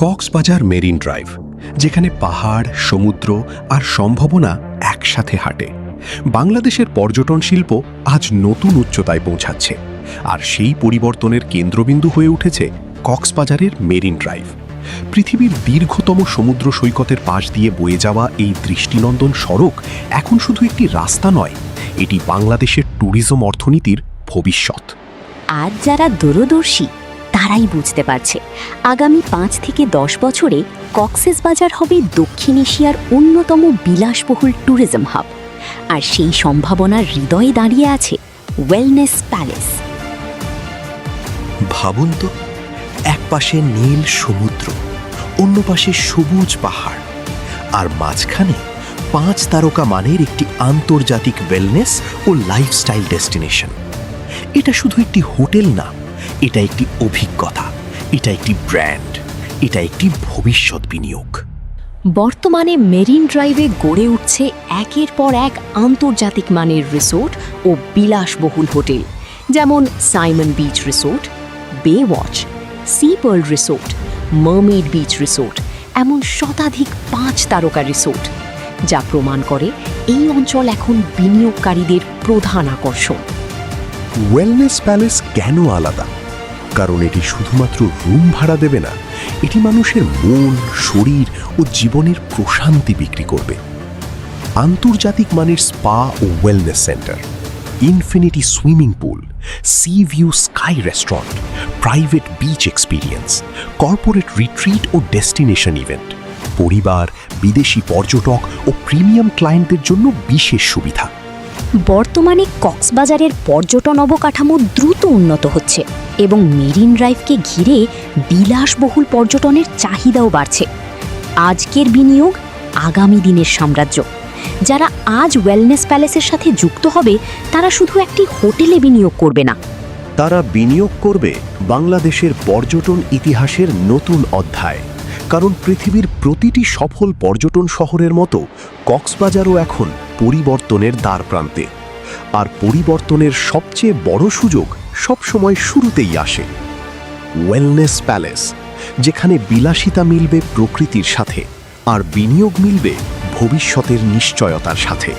Cox's Bazar marine drive, যেখানে পাহাড়, সমুদ্র আর সম্ভাবনা একসাথে হাঁটে। বাংলাদেশের পর্যটন শিল্প আজ নতুন উচ্চতায় পৌঁছাচ্ছে, আর সেই পরিবর্তনের কেন্দ্রবিন্দু হয়ে উঠেছে কক্সবাজারের মেরিন ড্রাইভ। পৃথিবীর দীর্ঘতম সমুদ্র সৈকতের পাশ দিয়ে বয়ে যাওয়া এই দৃষ্টিনন্দন সড়ক এখন শুধু একটি রাস্তা নয়, এটি বাংলাদেশের ট্যুরিজম অর্থনীতির ভবিষ্যৎ। আজ যারা দূরদর্শী তারাই বুঝতে পারছে, আগামী ৫ থেকে ১০ বছরে কক্সবাজার হবে দক্ষিণ এশিয়ার অন্যতম বিলাসবহুল ট্যুরিজম হাব। আর সেই সম্ভাবনার হৃদয়ে দাঁড়িয়ে আছে ওয়েলনেস প্যালেস। ভাবুন তো, এক পাশে নীল সমুদ্র, অন্য পাশে সবুজ পাহাড়, আর মাঝখানে ৫ তারকা মানের একটি আন্তর্জাতিক ওয়েলনেস ও লাইফস্টাইল ডেস্টিনেশন। এটা শুধু একটি হোটেল না, এটা একটি অভিজ্ঞতা, এটা একটি ব্র্যান্ড, এটা একটি ভবিষ্যৎ বিনিয়োগ। বর্তমানে মেরিন ড্রাইভে গড়ে উঠছে একের পর এক আন্তর্জাতিক মানের রিসোর্ট ও বিলাসবহুল হোটেল, যেমন Sayeman Beach Resort, Bay Watch, Sea Pearl Resort, Mermaid Beach Resort, এমন শতাধিক ৫ তারকা রিসোর্ট, যা প্রমাণ করে এই অঞ্চল এখন বিনিয়োগকারীদের প্রধান আকর্ষণ। ওয়েলনেস প্যালেস কেন আলাদা? কারণ এটি শুধুমাত্র রুম ভাড়া দেবে না, এটি মানুষের মন, শরীর ও জীবনের প্রশান্তি বিক্রি করবে। আন্তর্জাতিক মানের স্পা ও wellness centre, infinity swimming pool, sea view sky restaurant, private beach experience, corporate retreat ও ডেস্টিনেশন ইভেন্ট, পরিবার, বিদেশি পর্যটক ও প্রিমিয়াম ক্লায়েন্টদের জন্য বিশেষ সুবিধা। বর্তমানে কক্সবাজারের পর্যটন অবকাঠামো দ্রুত উন্নত হচ্ছে এবং মেরিন ড্রাইভকে ঘিরে বিলাসবহুল পর্যটনের চাহিদাও বাড়ছে। আজকের বিনিয়োগ আগামী দিনের সাম্রাজ্য। যারা আজ ওয়েলনেস প্যালেসের সাথে যুক্ত হবে, তারা শুধু একটি হোটেলে বিনিয়োগ করবে না, তারা বিনিয়োগ করবে বাংলাদেশের পর্যটন ইতিহাসের নতুন অধ্যায়। কারণ পৃথিবীর প্রতিটি সফল পর্যটন শহরের মতো কক্সবাজারও এখন পরিবর্তনের দ্বারপ্রান্তে। আর পরিবর্তনের সবচেয়ে বড় সুযোগ সবসময় শুরুতেই আসে। ওয়েলনেস প্যালেস, যেখানে বিলাসিতা মিলবে প্রকৃতির সাথে আর বিনিয়োগ মিলবে ভবিষ্যতের নিশ্চয়তার সাথে।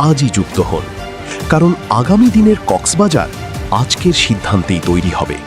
আজই যুক্ত হন, কারণ আগামী দিনের কক্সবাজার আজকের সিদ্ধান্তেই তৈরি হবে।